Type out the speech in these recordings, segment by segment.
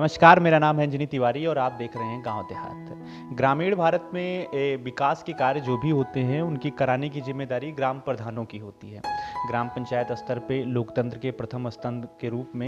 नमस्कार, मेरा नाम है अंजनी तिवारी और आप देख रहे हैं गांव देहात। ग्रामीण भारत में विकास के कार्य जो भी होते हैं उनकी कराने की जिम्मेदारी ग्राम प्रधानों की होती है। ग्राम पंचायत स्तर पे लोकतंत्र के प्रथम स्तंभ के रूप में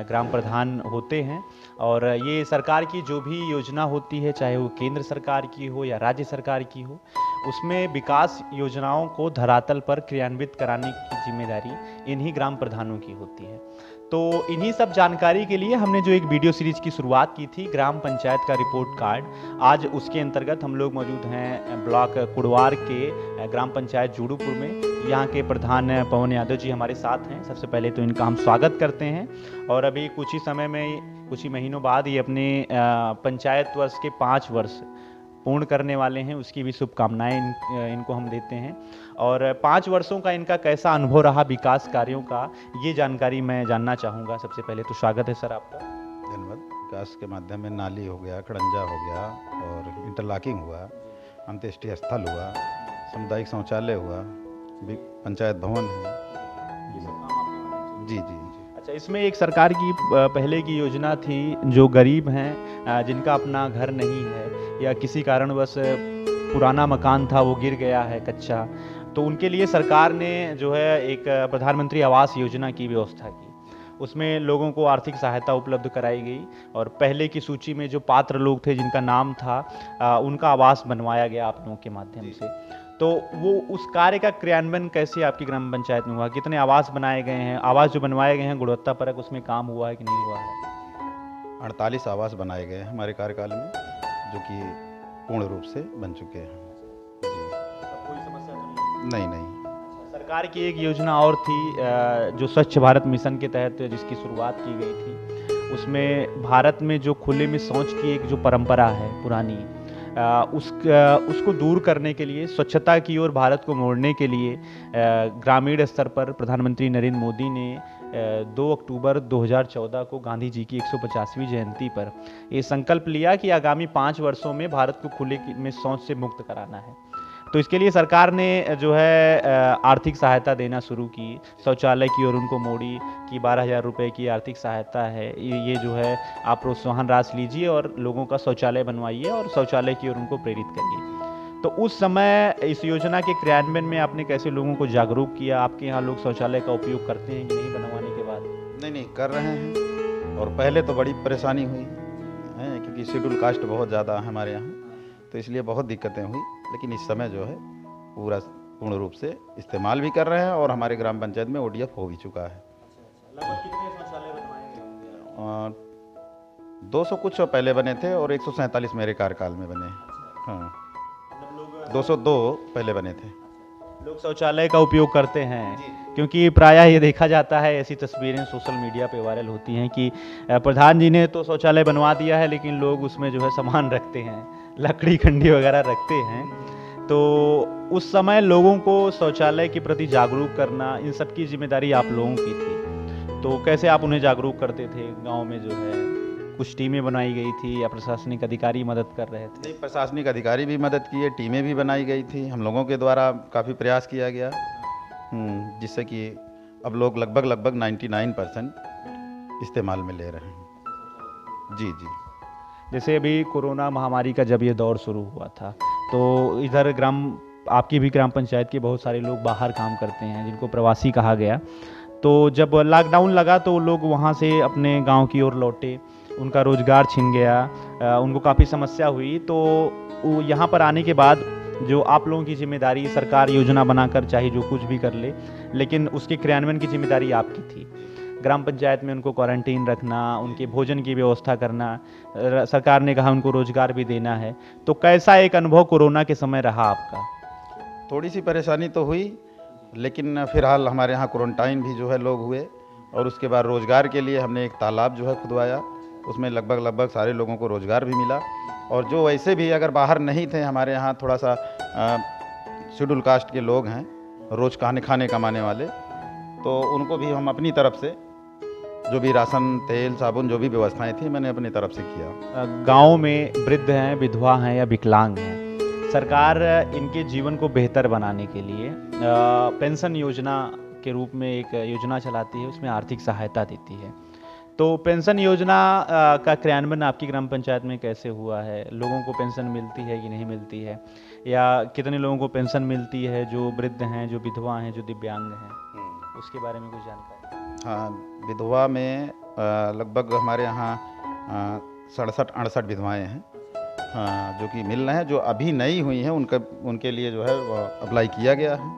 ग्राम प्रधान होते हैं और ये सरकार की जो भी योजना होती है, चाहे वो केंद्र सरकार की हो या राज्य सरकार की हो, उसमें विकास योजनाओं को धरातल पर क्रियान्वित कराने की जिम्मेदारी इन्हीं ग्राम प्रधानों की होती है। तो इन्हीं सब जानकारी के लिए हमने जो एक वीडियो सीरीज की शुरुआत की थी, ग्राम पंचायत का रिपोर्ट कार्ड, आज उसके अंतर्गत हम लोग मौजूद हैं ब्लॉक कुड़वार के ग्राम पंचायत जूडूपुर में। यहाँ के प्रधान पवन यादव जी हमारे साथ हैं। सबसे पहले तो इनका हम स्वागत करते हैं और अभी कुछ ही समय में, कुछ ही महीनों बाद ये अपने पंचायत वर्ष के 5 वर्ष पूर्ण करने वाले हैं, उसकी भी शुभकामनाएं इनको हम देते हैं। और 5 वर्षों का इनका कैसा अनुभव रहा विकास कार्यों का, ये जानकारी मैं जानना चाहूँगा। सबसे पहले तो स्वागत है सर आपका। धन्यवाद। विकास के माध्यम में नाली हो गया, खड़ंजा हो गया और इंटरलॉकिंग हुआ, अंत्येष्टि स्थल हुआ, सामुदायिक शौचालय हुआ, पंचायत भवन हुआ। जी जी जी। अच्छा, इसमें एक सरकार की पहले की योजना थी, जो गरीब हैं, जिनका अपना घर नहीं है या किसी कारणवश पुराना मकान था वो गिर गया है कच्चा, तो उनके लिए सरकार ने जो है एक प्रधानमंत्री आवास योजना की व्यवस्था की। उसमें लोगों को आर्थिक सहायता उपलब्ध कराई गई और पहले की सूची में जो पात्र लोग थे जिनका नाम था, उनका आवास बनवाया गया आप लोगों के माध्यम से। तो वो उस कार्य का क्रियान्वयन कैसे आपकी ग्राम पंचायत में हुआ? कितने आवास बनाए गए हैं? आवास जो बनवाए गए हैं गुणवत्तापरक उसमें काम हुआ है कि नहीं हुआ है? 48 आवास बनाए गए हैं हमारे कार्यकाल में, जो कि पूर्ण रूप से बन चुके हैं। कोई समस्या तो नहीं नहीं। सरकार की एक योजना और थी, जो स्वच्छ भारत मिशन के तहत जिसकी शुरुआत की गई थी, उसमें भारत में जो खुले में शौच की एक जो परंपरा है पुरानी, उसको दूर करने के लिए, स्वच्छता की ओर भारत को मोड़ने के लिए ग्रामीण स्तर पर प्रधानमंत्री नरेंद्र मोदी ने 2 अक्टूबर 2014 को गांधी जी की 150वीं जयंती पर ये संकल्प लिया कि आगामी 5 वर्षों में भारत को खुले में शौच से मुक्त कराना है। तो इसके लिए सरकार ने जो है आर्थिक सहायता देना शुरू की, शौचालय की ओर उनको मोड़ी कि 12,000 रुपये की आर्थिक सहायता है, ये जो है आप प्रोत्साहन राशि लीजिए और लोगों का शौचालय बनवाइए और शौचालय की ओर उनको प्रेरित करिए। तो उस समय इस योजना के क्रियान्वयन में आपने कैसे लोगों को जागरूक किया? आपके यहाँ लोग शौचालय का उपयोग करते हैं कि नहीं बनवाने के बाद? नहीं नहीं, कर रहे हैं। और पहले तो बड़ी परेशानी हुई है, क्योंकि शेड्यूल कास्ट बहुत ज़्यादा है हमारे यहाँ, तो इसलिए बहुत दिक्कतें हुई। लेकिन इस समय जो है पूर्ण रूप से इस्तेमाल भी कर रहे हैं और हमारे ग्राम पंचायत में ODF हो भी चुका है। लगभग कितने शौचालय बनवाए गए होंगे? 200 कुछ पहले बने थे और 147 मेरे कार्यकाल में बने। हाँ, 202 पहले बने थे। लोग शौचालय का उपयोग करते हैं, क्योंकि प्रायः ये देखा जाता है, ऐसी तस्वीरें सोशल मीडिया पे वायरल होती हैं कि प्रधान जी ने तो शौचालय बनवा दिया है लेकिन लोग उसमें जो है सामान रखते हैं, लकड़ी खंडी वगैरह रखते हैं। तो उस समय लोगों को शौचालय के प्रति जागरूक करना, इन सब की जिम्मेदारी आप लोगों की थी। तो कैसे आप उन्हें जागरूक करते थे? गाँव में जो है कुछ टीमें बनाई गई थी या प्रशासनिक अधिकारी मदद कर रहे थे? नहीं, प्रशासनिक अधिकारी भी मदद किए, टीमें भी बनाई गई थी, हम लोगों के द्वारा काफ़ी प्रयास किया गया, जिससे कि अब लोग लगभग 99% इस्तेमाल में ले रहे हैं। जी जी। जैसे अभी कोरोना महामारी का जब ये दौर शुरू हुआ था, तो इधर आपकी भी ग्राम पंचायत के बहुत सारे लोग बाहर काम करते हैं जिनको प्रवासी कहा गया। तो जब लॉकडाउन लगा तो लोग वहाँ से अपने गांव की ओर लौटे, उनका रोज़गार छिन गया, उनको काफ़ी समस्या हुई। तो यहाँ पर आने के बाद जो आप लोगों की जिम्मेदारी, सरकार योजना बनाकर चाहे जो कुछ भी कर ले, लेकिन उसके क्रियान्वयन की जिम्मेदारी आपकी थी। ग्राम पंचायत में उनको क्वारंटीन रखना, उनके भोजन की व्यवस्था करना, सरकार ने कहा उनको रोज़गार भी देना है। तो कैसा एक अनुभव कोरोना के समय रहा आपका? थोड़ी सी परेशानी तो हुई, लेकिन फिलहाल हमारे यहाँ क्वारंटाइन भी जो है लोग हुए और उसके बाद रोज़गार के लिए हमने एक तालाब जो है खुदवाया, उसमें लगभग सारे लोगों को रोज़गार भी मिला। और जो वैसे भी अगर बाहर नहीं थे, हमारे यहाँ थोड़ा सा शेड्यूल कास्ट के लोग हैं, रोज़ खाने कमाने वाले, तो उनको भी हम अपनी तरफ से जो भी राशन, तेल, साबुन, जो भी व्यवस्थाएं थी, मैंने अपनी तरफ से किया। गाँव में वृद्ध हैं, विधवा हैं या विकलांग हैं, सरकार इनके जीवन को बेहतर बनाने के लिए पेंशन योजना के रूप में एक योजना चलाती है, उसमें आर्थिक सहायता देती है। तो पेंशन योजना का क्रियान्वयन आपकी ग्राम पंचायत में कैसे हुआ है? लोगों को पेंशन मिलती है कि नहीं मिलती है? या कितने लोगों को पेंशन मिलती है जो वृद्ध हैं, जो विधवा हैं, जो दिव्यांग हैं? उसके बारे में कुछ जानकारी। हाँ, विधवा में लगभग हमारे यहाँ 67-68 विधवाएँ हैं, हाँ, जो कि मिल रहे हैं। जो अभी नई हुई हैं उनके लिए जो है वो अप्लाई किया गया है।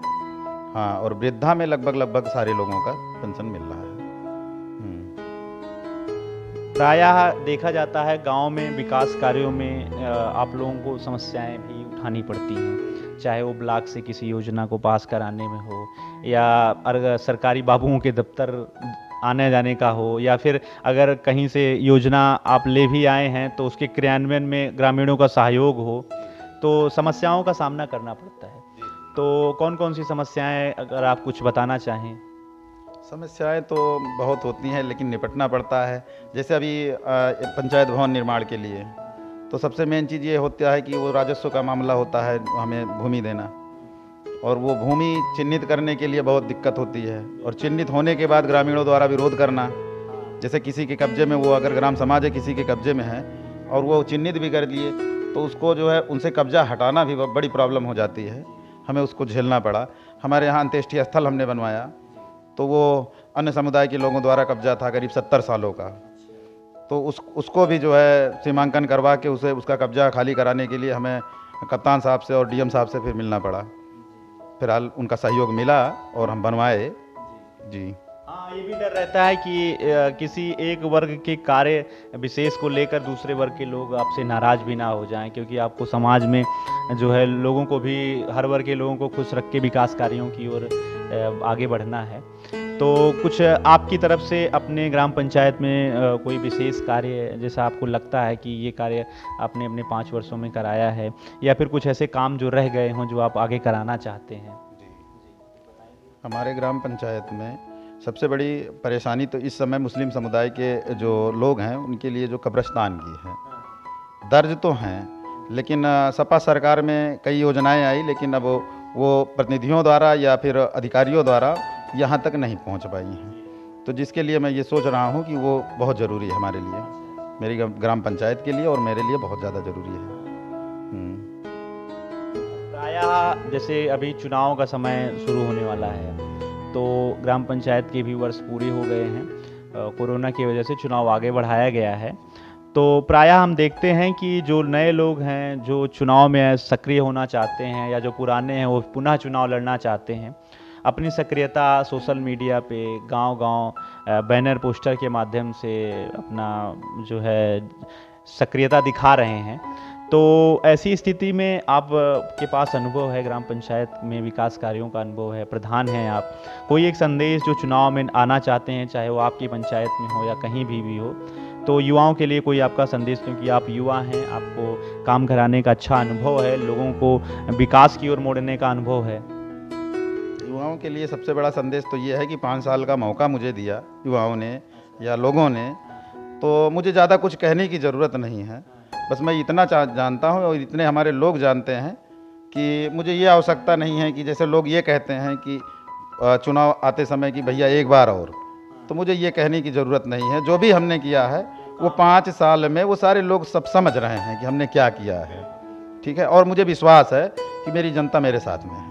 हाँ, और वृद्धा में लगभग सारे लोगों का पेंशन मिल रहा है। प्रायः देखा जाता है गांव में विकास कार्यों में आप लोगों को समस्याएं भी उठानी पड़ती हैं, चाहे वो ब्लॉक से किसी योजना को पास कराने में हो, या अगर सरकारी बाबुओं के दफ्तर आने जाने का हो, या फिर अगर कहीं से योजना आप ले भी आए हैं तो उसके क्रियान्वयन में ग्रामीणों का सहयोग हो, तो समस्याओं का सामना करना पड़ता है। तो कौन कौन सी समस्याएं अगर आप कुछ बताना चाहें? समस्याएं तो बहुत होती हैं, लेकिन निपटना पड़ता है। जैसे अभी पंचायत भवन निर्माण के लिए तो सबसे मेन चीज़ ये होता है कि वो राजस्व का मामला होता है, हमें भूमि देना, और वो भूमि चिन्हित करने के लिए बहुत दिक्कत होती है। और चिन्हित होने के बाद ग्रामीणों द्वारा विरोध करना, जैसे किसी के कब्जे में, वो अगर ग्राम समाज है किसी के कब्जे में है और वो चिन्हित भी कर लिए, तो उसको जो है उनसे कब्जा हटाना भी बड़ी प्रॉब्लम हो जाती है, हमें उसको झेलना पड़ा। हमारे यहाँ अंत्येष्टि स्थल हमने बनवाया, तो वो अन्य समुदाय के लोगों द्वारा कब्जा था करीब 70 सालों का, तो उसको भी जो है सीमांकन करवा के उसे उसका कब्जा खाली कराने के लिए हमें कप्तान साहब से और डीएम साहब से फिर मिलना पड़ा। फिलहाल उनका सहयोग मिला और हम बनवाए। जी हाँ, ये भी डर रहता है कि किसी एक वर्ग के कार्य विशेष को लेकर दूसरे वर्ग के लोग आपसे नाराज भी ना हो जाएं, क्योंकि आपको समाज में जो है लोगों को भी, हर वर्ग के लोगों को खुश रख के विकास कार्यों की ओर आगे बढ़ना है। तो कुछ आपकी तरफ से अपने ग्राम पंचायत में कोई विशेष कार्य जैसा आपको लगता है कि ये कार्य आपने अपने 5 वर्षों में कराया है, या फिर कुछ ऐसे काम जो रह गए हों जो आप आगे कराना चाहते हैं? हमारे ग्राम पंचायत में सबसे बड़ी परेशानी तो इस समय मुस्लिम समुदाय के जो लोग हैं उनके लिए जो कब्रिस्तान की है। दर्ज तो हैं, लेकिन सपा सरकार में कई योजनाएं आई, लेकिन अब वो प्रतिनिधियों द्वारा या फिर अधिकारियों द्वारा यहाँ तक नहीं पहुँच पाई हैं। तो जिसके लिए मैं ये सोच रहा हूँ कि वो बहुत ज़रूरी है हमारे लिए, मेरी ग्राम पंचायत के लिए और मेरे लिए बहुत ज़्यादा ज़रूरी है। प्रायः जैसे अभी चुनाव का समय शुरू होने वाला है, तो ग्राम पंचायत के भी वर्ष पूरे हो गए हैं। कोरोना की वजह से चुनाव आगे बढ़ाया गया है, तो प्रायः हम देखते हैं कि जो नए लोग हैं जो चुनाव में सक्रिय होना चाहते हैं, या जो पुराने हैं वो पुनः चुनाव लड़ना चाहते हैं, अपनी सक्रियता सोशल मीडिया पे गांव-गांव बैनर पोस्टर के माध्यम से अपना जो है सक्रियता दिखा रहे हैं। तो ऐसी स्थिति में आप के पास अनुभव है, ग्राम पंचायत में विकास कार्यों का अनुभव है, प्रधान हैं आप, कोई एक संदेश जो चुनाव में आना चाहते हैं, चाहे वो आपकी पंचायत में हो या कहीं भी हो, तो युवाओं के लिए कोई आपका संदेश, क्योंकि आप युवा हैं, आपको काम कराने का अच्छा अनुभव है, लोगों को विकास की ओर मोड़ने का अनुभव है? युवाओं के लिए सबसे बड़ा संदेश तो ये है कि 5 साल का मौका मुझे दिया युवाओं ने या लोगों ने, तो मुझे ज़्यादा कुछ कहने की ज़रूरत नहीं है। बस मैं इतना जानता हूँ और इतने हमारे लोग जानते हैं कि मुझे ये आवश्यकता नहीं है कि जैसे लोग ये कहते हैं कि चुनाव आते समय कि भैया एक बार और, तो मुझे ये कहने की ज़रूरत नहीं है। जो भी हमने किया है वो 5 साल में वो सारे लोग सब समझ रहे हैं कि हमने क्या किया है, ठीक है, और मुझे विश्वास है कि मेरी जनता मेरे साथ में है।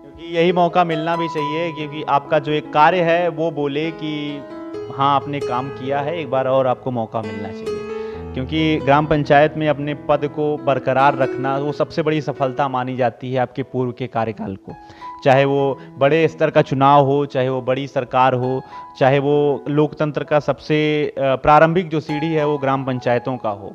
क्योंकि यही मौका मिलना भी चाहिए, क्योंकि आपका जो एक कार्य है वो बोले कि हाँ आपने काम किया है, एक बार और आपको मौका मिलना चाहिए। क्योंकि ग्राम पंचायत में अपने पद को बरकरार रखना वो सबसे बड़ी सफलता मानी जाती है आपके पूर्व के कार्यकाल को, चाहे वो बड़े स्तर का चुनाव हो, चाहे वो बड़ी सरकार हो, चाहे वो लोकतंत्र का सबसे प्रारंभिक जो सीढ़ी है वो ग्राम पंचायतों का हो।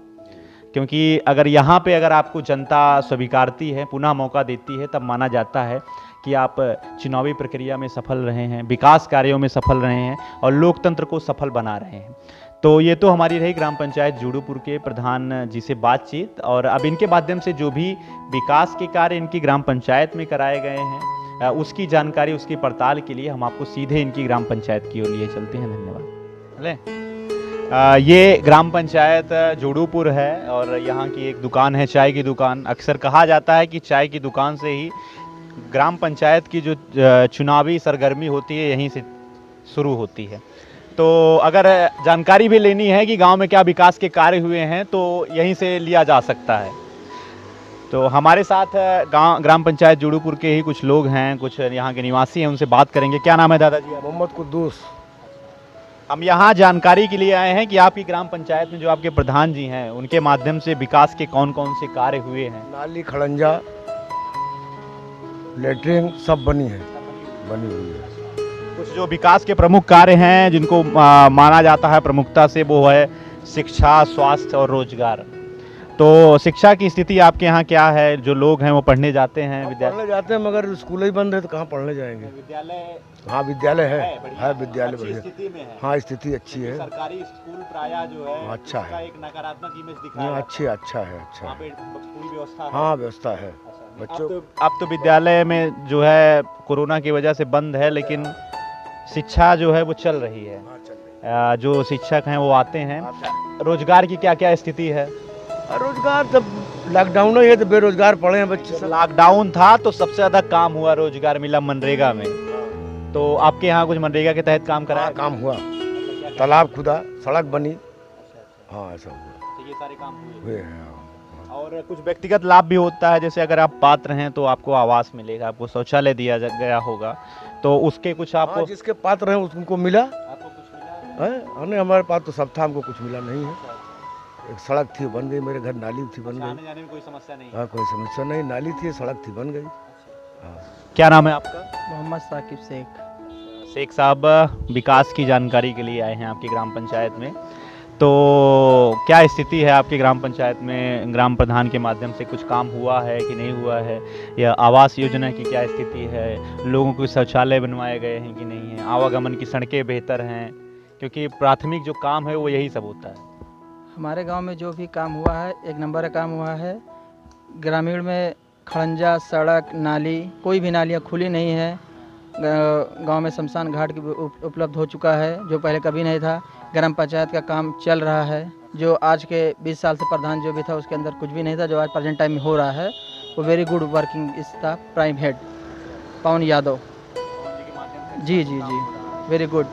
क्योंकि अगर यहाँ पे अगर आपको जनता स्वीकारती है, पुनः मौका देती है, तब माना जाता है कि आप चुनावी प्रक्रिया में सफल रहे हैं, विकास कार्यों में सफल रहे हैं और लोकतंत्र को सफल बना रहे हैं। तो ये तो हमारी रही ग्राम पंचायत जूडूपुर के प्रधान जी से बातचीत, और अब इनके माध्यम से जो भी विकास के कार्य इनकी ग्राम पंचायत में कराए गए हैं उसकी जानकारी, उसकी पड़ताल के लिए हम आपको सीधे इनकी ग्राम पंचायत की ओर लिए चलते हैं। धन्यवाद। ये ग्राम पंचायत जूडूपुर है और यहाँ की एक दुकान है, चाय की दुकान। अक्सर कहा जाता है कि चाय की दुकान से ही ग्राम पंचायत की जो चुनावी सरगर्मी होती है यहीं से शुरू होती है। तो अगर जानकारी भी लेनी है कि गांव में क्या विकास के कार्य हुए हैं तो यहीं से लिया जा सकता है। तो हमारे साथ गांव ग्राम पंचायत जुड़ूपुर के ही कुछ लोग हैं, कुछ यहाँ के निवासी हैं, उनसे बात करेंगे। क्या नाम है दादाजी आपका? मोहम्मद कुद्दूस। हम यहाँ जानकारी के लिए आए हैं कि आपकी ग्राम पंचायत में जो आपके प्रधान जी हैं उनके माध्यम से विकास के कौन कौन से कार्य हुए हैं। नाली, खड़ंजा, लेटरिन सब बनी हुई है। कुछ जो विकास के प्रमुख कार्य हैं जिनको माना जाता है प्रमुखता से, वो है शिक्षा, स्वास्थ्य और रोजगार। तो शिक्षा की स्थिति आपके यहाँ क्या है? जो लोग हैं वो पढ़ने जाते हैं, पढ़ने जाते हैं, मगर स्कूल ही बंद है तो कहाँ पढ़ने जाएंगे। विद्यालय, हाँ विद्यालय है विद्यालय अच्छी बढ़िया स्थिति में है। हाँ स्थिति अच्छी है। सरकारी स्कूल प्रायः जो है अच्छा उसका है। एक नकारात्मक इमेज दिखा हाँ, है। अच्छा है। वहाँ पे पूरी व्यवस्था है। हाँ व्यवस्था है। बच्चों अब तो विद्यालय में जो है कोरोना की वजह से बंद है, लेकिन शिक्षा जो है वो चल रही है। जो शिक्षक हैं वो आते हैं। रोजगार की क्या क्या स्थिति है? रोजगार जब लॉकडाउन है तो बेरोजगार पड़े हैं बच्चे सब। लॉकडाउन था तो सबसे ज्यादा काम हुआ, रोजगार मिला मनरेगा में। तो आपके यहाँ कुछ मनरेगा के तहत काम कराया? काम हुआ, तालाब खुदा, सड़क बनी। हाँ ऐसा हुआ। तो ये सारे काम हुए हैं। और कुछ व्यक्तिगत लाभ भी होता है, जैसे अगर आप पात्र हैं तो आपको आवास मिलेगा, आपको शौचालय दिया गया होगा, तो उसके कुछ आपको जिसके पात्र हैं उनको मिला। आपको कुछ मिला? नहीं हमारे पास तो सब था, हमको कुछ मिला नहीं है। एक सड़क थी बन गई, मेरे घर नाली थी बन गई। आने जाने में कोई समस्या नहीं? हाँ कोई समस्या नहीं, नाली थी, सड़क थी बन गई। हाँ। क्या नाम है आपका? मोहम्मद साकिब शेख साहब, विकास की जानकारी के लिए आए हैं आपकी ग्राम पंचायत में। तो क्या स्थिति है आपकी ग्राम पंचायत में? ग्राम प्रधान के माध्यम से कुछ काम हुआ है कि नहीं हुआ है, या आवास योजना की क्या स्थिति है? लोगों को शौचालय बनवाए गए हैं कि नहीं है? आवागमन की सड़कें बेहतर हैं? क्योंकि प्राथमिक जो काम है वो यही सब होता है। हमारे गांव में जो भी काम हुआ है एक नंबर का काम हुआ है। ग्रामीण में खड़ंजा, सड़क, नाली, कोई भी नालियाँ खुली नहीं है। गांव में शमशान घाट की उपलब्ध हो चुका है जो पहले कभी नहीं था। ग्राम पंचायत का काम चल रहा है, जो आज के 20 साल से प्रधान जो भी था उसके अंदर कुछ भी नहीं था, जो आज प्रेजेंट टाइम में हो रहा है वो वेरी गुड वर्किंग इस था। प्राइम हेड पवन यादव जी, वेरी गुड।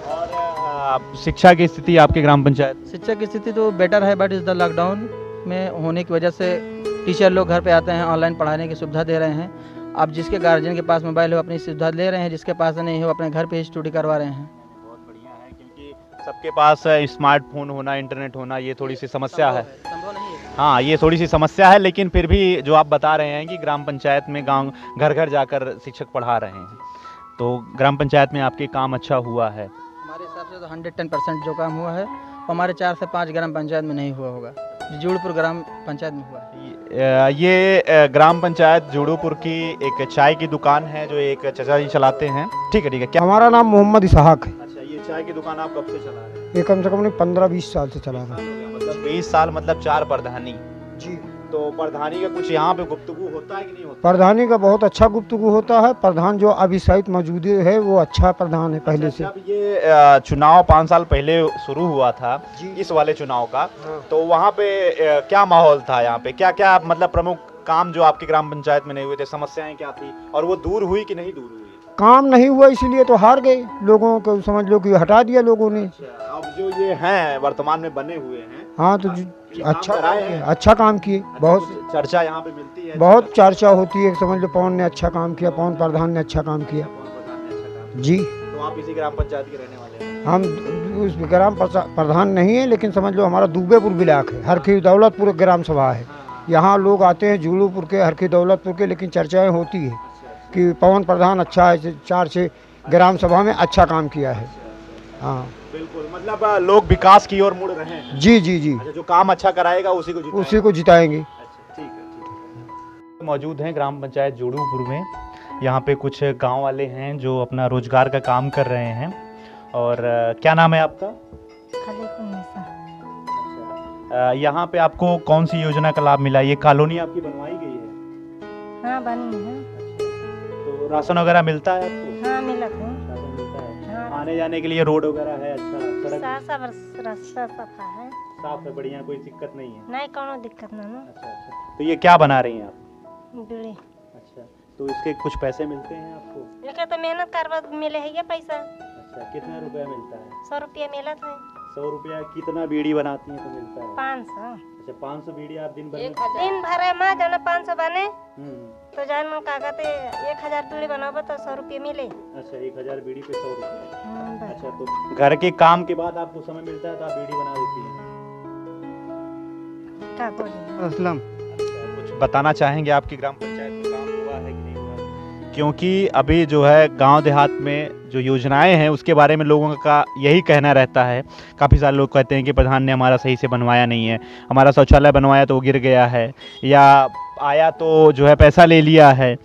और शिक्षा की स्थिति आपके ग्राम पंचायत? शिक्षा की स्थिति तो बेटर है, बट इस द लॉकडाउन में होने की वजह से टीचर लोग घर पे आते हैं, ऑनलाइन पढ़ाने की सुविधा दे रहे हैं। अब जिसके गार्जियन के पास मोबाइल हो अपनी सुविधा ले रहे हैं, जिसके पास नहीं हो अपने घर पे ही स्टडी करवा रहे हैं। बहुत बढ़िया है, क्योंकि सबके पास स्मार्टफोन होना, इंटरनेट होना, ये थोड़ी सी समस्या है। संभव नहीं है। हाँ, ये थोड़ी सी समस्या है, लेकिन फिर भी जो आप बता रहे हैं कि ग्राम पंचायत में गांव घर घर जाकर शिक्षक पढ़ा रहे हैं, तो ग्राम पंचायत में आपके काम अच्छा हुआ है। हमारे हिसाब से तो 110% जो काम हुआ है हमारे 4 से 5 ग्राम पंचायत में नहीं हुआ होगा, जुड़पुर ग्राम पंचायत में हुआ है। ये ग्राम पंचायत जुड़ूपुर की एक चाय की दुकान है जो एक चाचा जी चलाते हैं। ठीक है क्या? हमारा नाम मोहम्मद इसहाक है। अच्छा, ये चाय की दुकान आप कब से चला रहे हैं? ये कम से कम 15-20 साल से चला रहा है। मतलब 20 साल, मतलब 4 प्रधानी जी। तो प्रधानी का कुछ यहाँ पे गुफ्तगू होता है कि नहीं होता? प्रधानी का बहुत अच्छा गुफ्तगू होता है। प्रधान जो अभी सहित मौजूद है वो अच्छा प्रधान है पहले से। जब ये चुनाव 5 साल पहले शुरू हुआ था, इस वाले चुनाव का, तो वहाँ पे क्या माहौल था? यहाँ पे क्या क्या मतलब प्रमुख काम जो आपकी ग्राम पंचायत में नहीं हुए थे, समस्याएं क्या थी, और वो दूर हुई कि नहीं दूर हुई? काम नहीं हुआ इसीलिए तो हार गए। लोगों को समझ लो कि हटा दिया लोगों ने। अब जो ये हैं वर्तमान में बने हुए हैं, हाँ तो अच्छा काम किए। बहुत चर्चा यहाँ पे मिलती है, बहुत चर्चा होती है। समझ लो पवन ने अच्छा काम किया, पवन प्रधान ने अच्छा काम किया जी। तो आप इसी ग्राम पंचायत के रहने वाले हैं? हम उस ग्राम प्रधान नहीं है, लेकिन समझ लो हमारा दुबेपुर ब्लॉक है, हरखी दौलतपुर ग्राम सभा है। यहाँ लोग आते हैं जुड़ूपुर के, हरखी दौलतपुर के, लेकिन चर्चाएं होती है कि पवन प्रधान अच्छा है, 4 से ग्राम सभा में अच्छा काम किया है। हाँ बिल्कुल, मतलब लोग विकास की ओर मुड़ रहे हैं। जी जी जी। अच्छा, जो काम अच्छा कराएगा उसी को जिताएंगे। अच्छा ठीक है। मौजूद हैं ग्राम पंचायत जुड़ूपुर में। यहाँ पे कुछ गांव वाले हैं जो अपना रोजगार का काम कर रहे हैं। और क्या नाम है आपका? यहाँ पे आपको कौन सी योजना का लाभ मिला? ये कॉलोनी आपकी बनवाई गई है? हाँ बनी है। तो राशन वगैरह मिलता है आपको? हाँ मिलत है। राशन मिलता है। हाँ। आने जाने के लिए रोड वगैरह है? अच्छा, सड़क रास्ता सफा है, साफ है, बढ़िया, कोई दिक्कत नहीं है? नहीं कोनो दिक्कत ना। अच्छा अच्छा। तो ये क्या बना रही हैं आप? बीड़ी। अच्छा, तो इसके कुछ पैसे मिलते हैं आपको? लेकिन तो मेहनत करवा मिले है ये पैसा। अच्छा, अच्छा, कितना रुपया मिलता है? 100 रुपये मिला था। 100 रुपया कितना बीड़ी बनाती हैं तो मिलता है? 500 अच्छा, 500 बीड़ी आप दिन भर में? दिन भर में जब 500 बने हम्म, तो जान का कहते 1000 बीड़ी बनाबो तो 100 रुपये मिले। अच्छा, 1000 बीड़ी पे 100 रुपया। बस। अच्छा, तो घर के काम के बाद आपको समय मिलता है तो आप बीड़ी बना देती हैं? क्या बोलिए? असलम कुछ बताना चाहेंगे आपकी ग्राम पंचायत में काम हुआ है कि नहीं हुआ? क्योंकि अभी जो है गांव देहात में जो योजनाएं हैं उसके बारे में लोगों का यही कहना रहता है। काफ़ी सारे लोग कहते हैं कि प्रधान ने हमारा सही से बनवाया नहीं है, हमारा शौचालय बनवाया तो वो गिर गया है, या आया तो जो है पैसा ले लिया है।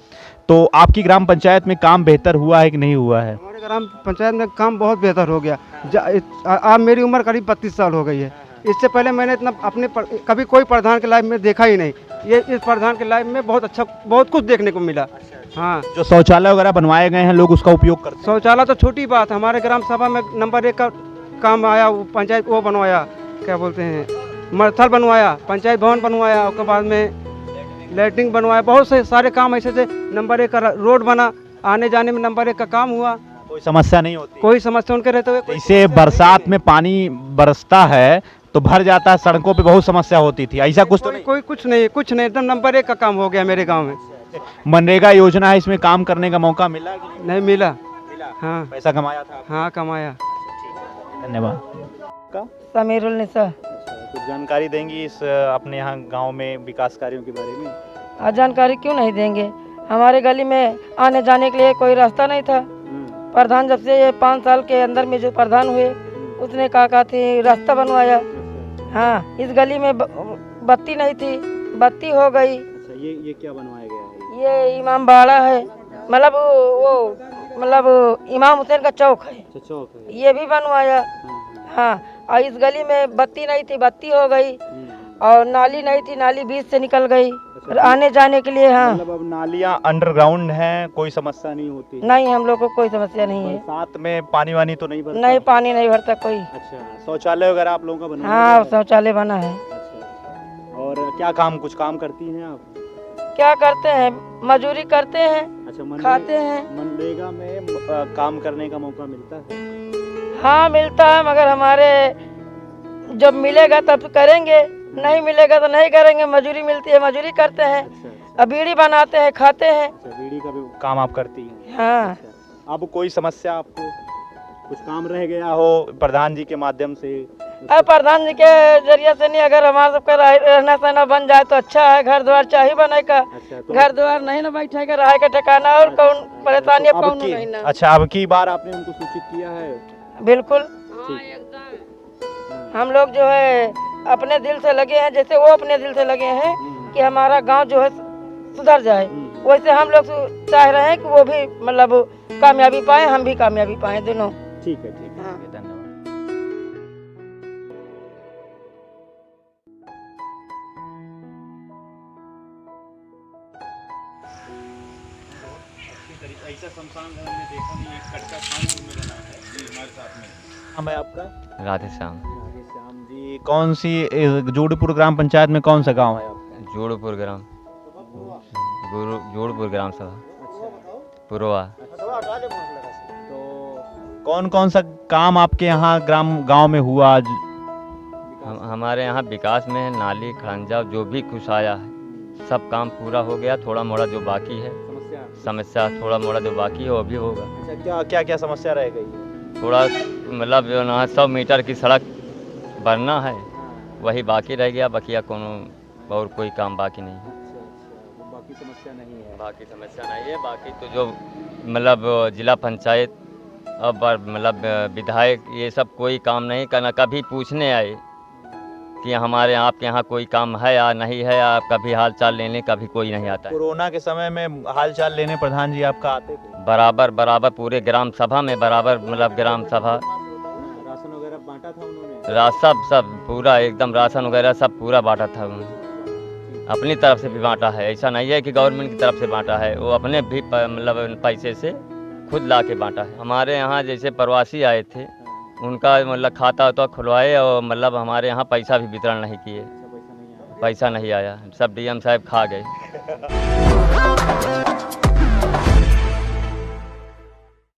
तो आपकी ग्राम पंचायत में काम बेहतर हुआ है कि नहीं हुआ है? हमारे ग्राम पंचायत में काम बहुत बेहतर हो गया। अब मेरी उम्र करीब 32 साल हो गई है। इससे पहले मैंने इतना कभी कोई प्रधान के लाइफ में देखा ही नहीं। ये इस प्रधान के लाइफ में बहुत अच्छा, बहुत कुछ देखने को मिला। हाँ, जो शौचालय वगैरह बनवाए गए हैं लोग उसका उपयोग करते हैं? शौचालय तो छोटी बात है। हमारे ग्राम सभा में नंबर 1 का काम आया, वो पंचायत वो बनवाया, क्या बोलते हैं, मरथल बनवाया, पंचायत भवन बनवाया, उसके बाद में लैट्रिन बनवाया। बहुत से सारे काम ऐसे थे। नंबर 1 का रोड बना, आने जाने में नंबर 1 का काम हुआ। कोई समस्या नहीं होती? कोई समस्या उनके रहते हुए कोई जैसे बरसात में पानी बरसता है तो भर जाता है, सड़कों पे बहुत समस्या होती थी, ऐसा कुछ तो नहीं? कोई कुछ नहीं, एकदम नंबर 1 का काम हो गया मेरे गाँव में। मनरेगा योजना है, इसमें काम करने का मौका मिला कि नहीं? नहीं मिला। मिला? हाँ, पैसा कमाया था आपने? हाँ कमाया। धन्यवाद। समीरुल निसा। कुछ जानकारी देंगी इस अपने यहाँ गांव में विकास कार्यों के बारे में? आज जानकारी क्यों नहीं देंगे? हमारे गली में आने जाने के लिए कोई रास्ता नहीं था। प्रधान जब से ये 5 साल के अंदर में जो प्रधान हुए उसने कहा थी रास्ता बनवाया। हाँ, इस गली में बत्ती नहीं थी, बत्ती हो गई। अच्छा, ये क्या बनवाया गया है? ये इमाम बाड़ा है, मतलब मतलब इमाम हुसैन का चौक है, अच्छा, चौक है। ये भी बनवाया। हाँ, और इस गली में बत्ती नहीं थी, बत्ती हो गई। और नाली नहीं थी, नाली बीच से निकल गई आने जाने के लिए। हाँ, मतलब अब नालियाँ अंडरग्राउंड हैं, कोई समस्या नहीं होती? नहीं, हम लोग को कोई समस्या नहीं है। साथ में पानी वानी तो नहीं भरता? नहीं, पानी नहीं भरता कोई। अच्छा, शौचालय वगैरह आप लोगों का बना? हाँ, शौचालय बना है। अच्छा, और क्या काम, कुछ काम करती हैं आप? क्या करते हैं? मजदूरी करते हैं। अच्छा, खाते हैं। मनरेगा में काम करने का मौका मिलता है? हाँ, मिलता है, मगर हमारे जब मिलेगा तब करेंगे, नहीं मिलेगा तो नहीं करेंगे। मजदूरी मिलती है, मजदूरी करते हैं। अब बीड़ी बनाते हैं, खाते हैं। अच्छा, बीड़ी का भी काम आप करती हैं? हाँ। अच्छा, अब कोई समस्या आपको, कुछ काम रह गया हो प्रधान जी के माध्यम से? अब प्रधान जी के जरिए से नहीं, अगर हमारा सबका रहना सहना बन जाए तो अच्छा है। घर द्वार चाहिए बनेगा। अच्छा, तो घर द्वार नहीं ना बैठेगा, रहे का ठिकाना और कौन परेशानी अब कौन नहीं ना। अच्छा, अब की बार आपने उनको सूचित किया है? बिल्कुल, हम लोग जो है अपने दिल से लगे हैं, जैसे वो अपने दिल से लगे हैं कि हमारा गांव जो है सुधर जाए, वैसे हम लोग चाह रहे हैं कि वो भी मतलब कामयाबी पाए, हम भी कामयाबी पाए दोनों। ठीक है, ठीक है। हाँ। धन्यवाद। ऐसा शमशान घर में देखा नहीं, एक कच्चा खान में बना है हमारे साथ में। नाम है आपका? राधे श्याम। राधे श्याम जी, कौन सी जोड़पुर ग्राम पंचायत में कौन सा गांव है आपका? जोड़पुर ग्राम, जोड़पुर ग्राम सभा पुरवा। तो कौन कौन सा काम आपके यहाँ गांव में हुआ आज? हमारे यहाँ विकास में नाली खड़ंजा जो भी कुछ आया है सब काम पूरा हो गया। थोड़ा मोड़ा जो बाकी है समस्या, थोड़ा मोड़ा जो बाकी है वो भी होगा। अच्छा, क्या क्या समस्या रह गई है? थोड़ा मतलब जो ना 100 मीटर की सड़क बनना है वही बाकी रह गया, बकिया कोनो और कोई काम बाकी नहीं है। बाकी समस्या नहीं है? बाकी समस्या नहीं है। बाकी तो जो मतलब जिला पंचायत अब मतलब विधायक ये सब कोई काम नहीं करना। कभी पूछने आए कि हमारे आपके यहाँ कोई काम है या नहीं है, या कभी हाल चाल लेने कभी कोई नहीं आता है। कोरोना के समय में हाल चाल लेने प्रधान जी आपका आते थे? बराबर पूरे ग्राम सभा में बराबर, मतलब ग्राम सभा राशन वगैरह बांटा था उन्होंने? सब पूरा एकदम राशन वगैरह सब पूरा बांटा था उन्होंने। अपनी तरफ से भी बांटा है, ऐसा नहीं है कि गवर्नमेंट की तरफ से बांटा है। वो अपने भी मतलब पैसे से खुद ला के बांटा है। हमारे यहाँ जैसे प्रवासी आए थे उनका मतलब खाता वाता खुलवाए और मतलब हमारे यहाँ पैसा भी वितरण नहीं किए। पैसा नहीं आया, सब डीएम साहब खा गए।